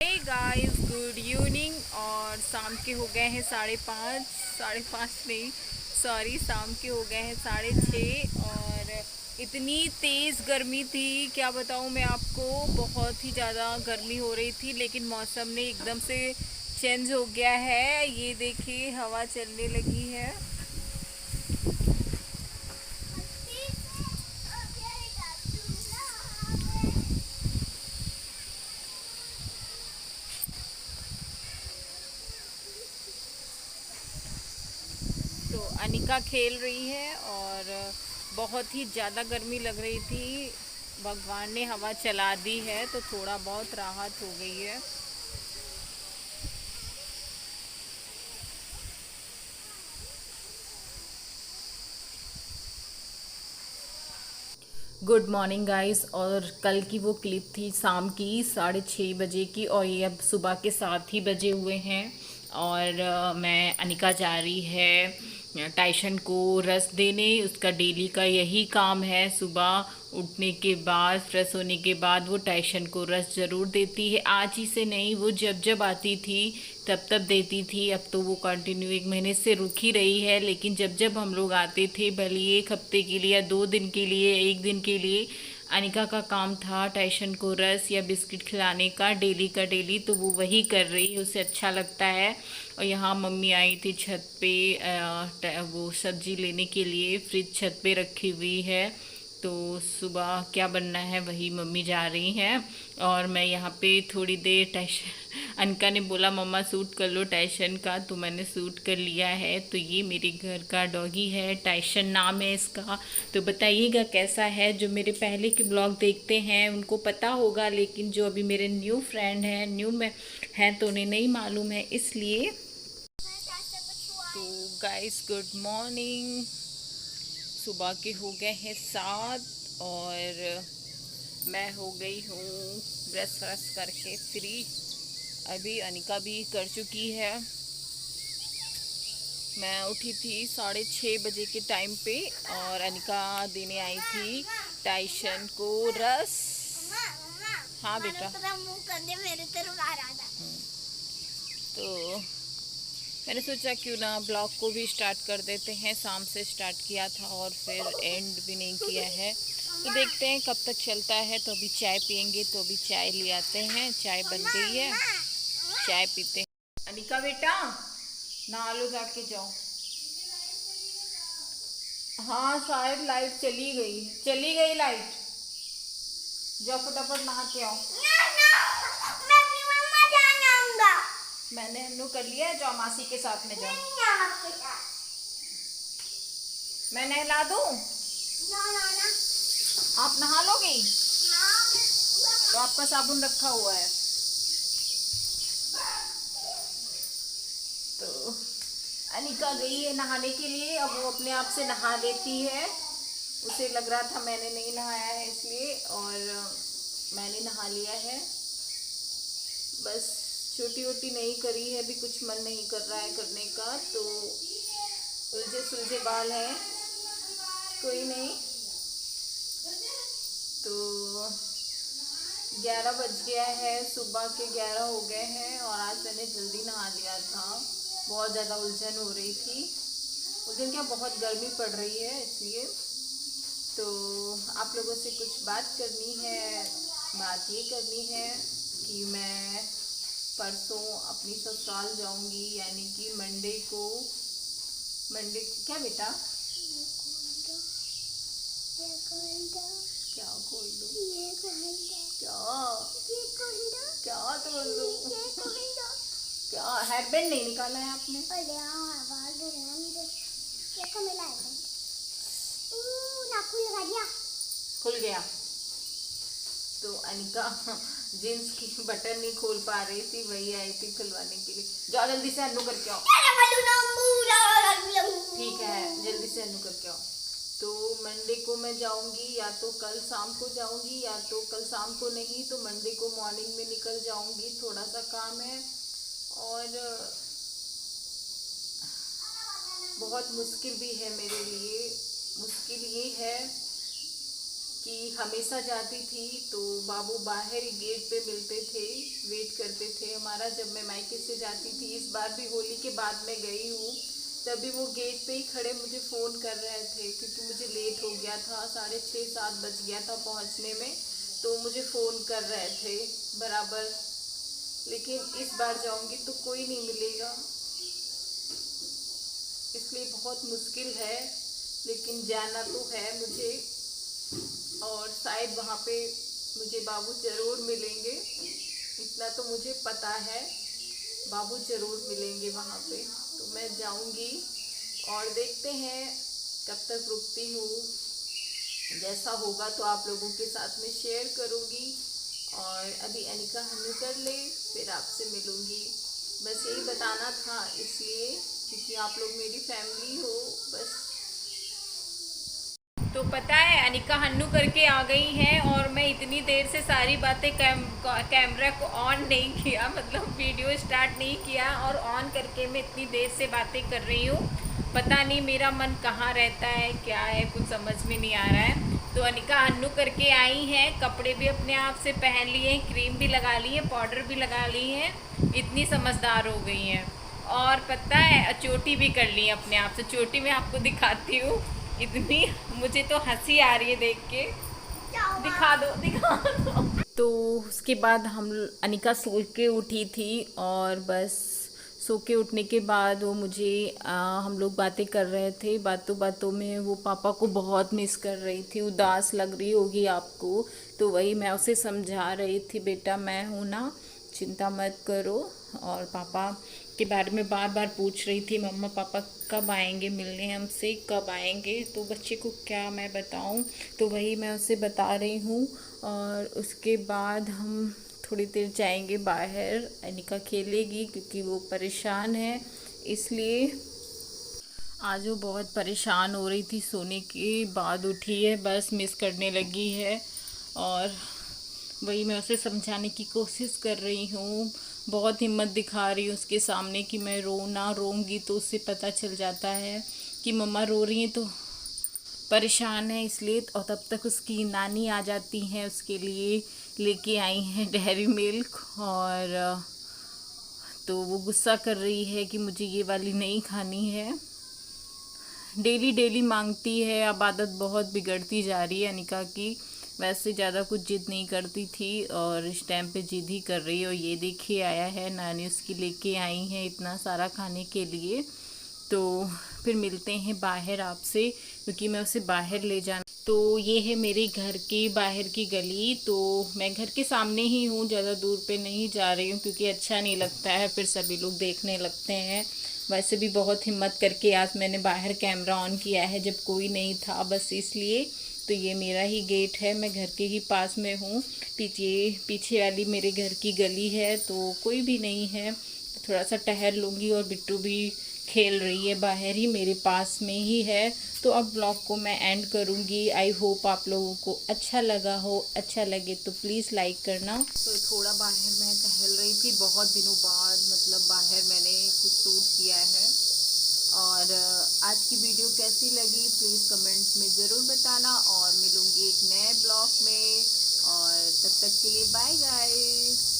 Hey guys, good evening. और शाम के हो गए हैं 5:30। 5:30 नहीं, सॉरी, शाम के हो गए हैं 6:30। और इतनी तेज़ गर्मी थी, क्या बताऊँ मैं आपको। बहुत ही ज़्यादा गर्मी हो रही थी, लेकिन मौसम ने एकदम से चेंज हो गया है। ये देखिए, हवा चलने लगी है। तो अनिका खेल रही है और बहुत ही ज़्यादा गर्मी लग रही थी। भगवान ने हवा चला दी है तो थोड़ा बहुत राहत हो गई है। Good morning guys. और कल की वो क्लिप थी शाम की 6:30 बजे की, और ये अब सुबह के 7 ही बजे हुए हैं। और मैं अनिका जा रही है टाइशन को रस देने। उसका डेली का यही काम है, सुबह उठने के बाद फ्रेश होने के बाद वो टाइशन को रस ज़रूर देती है। आज ही से नहीं, वो जब जब आती थी तब तब देती थी। अब तो वो कंटिन्यू 1 महीने से रुक ही रही है, लेकिन जब जब हम लोग आते थे, भले 1 हफ्ते के लिए या 2 दिन के लिए, 1 दिन के लिए, अनिका का काम था टाइशन को रस या बिस्किट खिलाने का डेली। तो वो वही कर रही है, उसे अच्छा लगता है। और यहाँ मम्मी आई थी छत पे वो सब्जी लेने के लिए। फ्रिज छत पे रखी हुई है, तो सुबह क्या बनना है वही मम्मी जा रही हैं। और मैं यहाँ पे थोड़ी देर टाइशन, अनका ने बोला मम्मा सूट कर लो टाइशन का, तो मैंने सूट कर लिया है। तो ये मेरे घर का डॉगी है, टाइशन नाम है इसका। तो बताइएगा कैसा है। जो मेरे पहले के ब्लॉग देखते हैं उनको पता होगा, लेकिन जो अभी मेरे न्यू फ्रेंड हैं, न्यू में हैं, तो उन्हें नहीं मालूम है, इसलिए। तो गाइस, गुड मॉर्निंग। सुबह के हो गए हैं 7, और मैं हो गई हूँ ब्रश व्रश करके फ्री। अभी अनिका भी कर चुकी है। मैं उठी थी 6:30 बजे के टाइम पे, और अनिका देने आई थी टाइशन को रस। हाँ बेटा। मुंह कर दे मेरे तरफ आ रहा था। तो मैंने सोचा क्यों ना ब्लॉग को भी स्टार्ट कर देते हैं। शाम से स्टार्ट किया था और फिर एंड भी नहीं किया है, तो देखते हैं कब तक चलता है। तो अभी चाय पियेंगे, तो अभी चाय ले आते हैं। चाय बन गई है, चाय पीते हैं। अनिका बेटा, नहा लो, जाके जाओ। हाँ, शायद लाइट चली गई, चली गई लाइट। जाओ फटाफट नहा के आओ। मैं अपनी मम्मा जान आऊंगा। मैंने हम कर लिया है, जाओ मासी के साथ में जाओ। मैं नहला दूं? ना ना ना। आप नहा लोगी? तो आपका साबुन रखा हुआ है। तो अनिका गई है नहाने के लिए। अब वो अपने आप से नहा लेती है। उसे लग रहा था मैंने नहीं नहाया है इसलिए, और मैंने नहा लिया है। बस छोटी वोटी नहीं करी है, अभी कुछ मन नहीं कर रहा है करने का। तो उलझे सुलझे बाल हैं, कोई नहीं। तो 11 बज गया है, सुबह के 11 हो गए हैं, और आज मैंने जल्दी नहा लिया था। बहुत ज़्यादा उलझन हो रही थी। उलझन क्या, बहुत गर्मी पड़ रही है इसलिए। तो आप लोगों से कुछ बात करनी है। बात ये करनी है कि मैं परसों अपनी ससुराल जाऊंगी, यानी कि मंडे को। मंडे क्या बेटा? क्या खोल दो? क्या? क्या तोड़ दो? क्या हेयरबैंड नहीं निकाला है आपने? खुल गया। तो अनिका जींस की बटन नहीं खोल पा रही थी, वही आई थी खुलवाने के लिए। जाओ जल्दी से अन्नू करके आओ। ठीक है, जल्दी से अन्नू करके आओ। तो मंडे को मैं जाऊंगी, या तो कल शाम को जाऊंगी, या तो कल शाम को नहीं तो मंडे को मॉर्निंग में निकल जाऊंगी। थोड़ा सा काम है, और बहुत मुश्किल भी है मेरे लिए। मुश्किल ये है कि हमेशा जाती थी तो बाबू बाहर ही गेट पे मिलते थे, वेट करते थे हमारा जब मैं मायके से जाती थी। इस बार भी होली के बाद मैं गई हूँ, तभी वो गेट पे ही खड़े मुझे फ़ोन कर रहे थे, क्योंकि मुझे लेट हो गया था, 6:30-7 बज गया था पहुँचने में, तो मुझे फ़ोन कर रहे थे बराबर। लेकिन इस बार जाऊँगी तो कोई नहीं मिलेगा, इसलिए बहुत मुश्किल है, लेकिन जाना तो है मुझे। और शायद वहाँ पे मुझे बाबू ज़रूर मिलेंगे, इतना तो मुझे पता है, बाबू ज़रूर मिलेंगे वहाँ पे। तो मैं जाऊँगी और देखते हैं कब तक रुकती हूँ, जैसा होगा तो आप लोगों के साथ में शेयर करूँगी। और अभी अनिका हन्नू कर ले, फिर आपसे मिलूँगी। बस यही बताना था, इसलिए क्योंकि आप लोग मेरी फैमिली हो बस। तो पता है अनिका हन्नू करके आ गई हैं, और मैं इतनी देर से सारी बातें कैमरा को ऑन नहीं किया, मतलब वीडियो स्टार्ट नहीं किया, और ऑन करके मैं इतनी देर से बातें कर रही हूँ। पता नहीं मेरा मन कहाँ रहता है, क्या है, कुछ समझ में नहीं आ रहा है। तो अनिका हन्नू करके आई हैं, कपड़े भी अपने आप से पहन लिए हैं, क्रीम भी लगा ली है, पाउडर भी लगा ली है, इतनी समझदार हो गई हैं। और पता है चोटी भी कर ली है अपने आप से, चोटी मैं आपको दिखाती हूँ। इतनी मुझे तो हंसी आ रही है देख के, दिखा दो दिखा दो। तो उसके बाद हम अनिका सो के उठी थी, और बस सो के उठने के बाद वो मुझे हम लोग बातें कर रहे थे, बातों बातों में वो पापा को बहुत मिस कर रही थी, उदास लग रही होगी आपको, तो वही मैं उसे समझा रही थी, बेटा मैं हूँ ना, चिंता मत करो। और पापा के बारे में बार बार पूछ रही थी, मम्मा पापा कब आएंगे मिलने हमसे, कब आएंगे, तो बच्चे को क्या मैं बताऊं, तो वही मैं उसे बता रही हूँ। और उसके बाद हम थोड़ी देर जाएंगे बाहर, अनिका खेलेगी क्योंकि वो परेशान है, इसलिए आज वो बहुत परेशान हो रही थी, सोने के बाद उठी है, बस मिस करने लगी है। और वही मैं उसे समझाने की कोशिश कर रही हूँ, बहुत हिम्मत दिखा रही हूँ उसके सामने कि मैं ना रोऊंगी तो उससे पता चल जाता है कि मम्मा रो रही हैं तो परेशान है, इसलिए। और तब तक उसकी नानी आ जाती हैं, उसके लिए लेके आई हैं डेयरी मिल्क, और तो वो गुस्सा कर रही है कि मुझे ये वाली नहीं खानी है, डेली डेली मांगती है। अब आदत बहुत बिगड़ती जा रही है अनिका की, वैसे ज़्यादा कुछ जिद नहीं करती थी, और इस टाइम पे जिद ही कर रही है। और ये देखिए आया है, नानी उसकी लेके आई हैं इतना सारा खाने के लिए। तो फिर मिलते हैं बाहर आपसे, क्योंकि मैं उसे बाहर ले जाना। तो ये है मेरे घर की बाहर की गली, तो मैं घर के सामने ही हूँ, ज़्यादा दूर पे नहीं जा रही हूँ, क्योंकि अच्छा नहीं लगता है, फिर सभी लोग देखने लगते हैं। वैसे भी बहुत हिम्मत करके आज मैंने बाहर कैमरा ऑन किया है जब कोई नहीं था, बस इसलिए। तो ये मेरा ही गेट है, मैं घर के ही पास में हूँ, पीछे वाली मेरे घर की गली है, तो कोई भी नहीं है, थोड़ा सा टहल लूँगी। और बिट्टू भी खेल रही है बाहर ही, मेरे पास में ही है। तो अब ब्लॉग को मैं एंड करूँगी। आई होप आप लोगों को अच्छा लगा हो, अच्छा लगे तो प्लीज़ लाइक करना। तो थोड़ा बाहर मैं टहल रही थी, बहुत दिनों बाद मतलब बाहर मैंने कुछ शूट किया है। और आज की वीडियो कैसी लगी प्लीज़ कमेंट्स में ज़रूर बताना, और मिलूँगी एक नए ब्लॉग में, और तब तक के लिए बाय गाइस।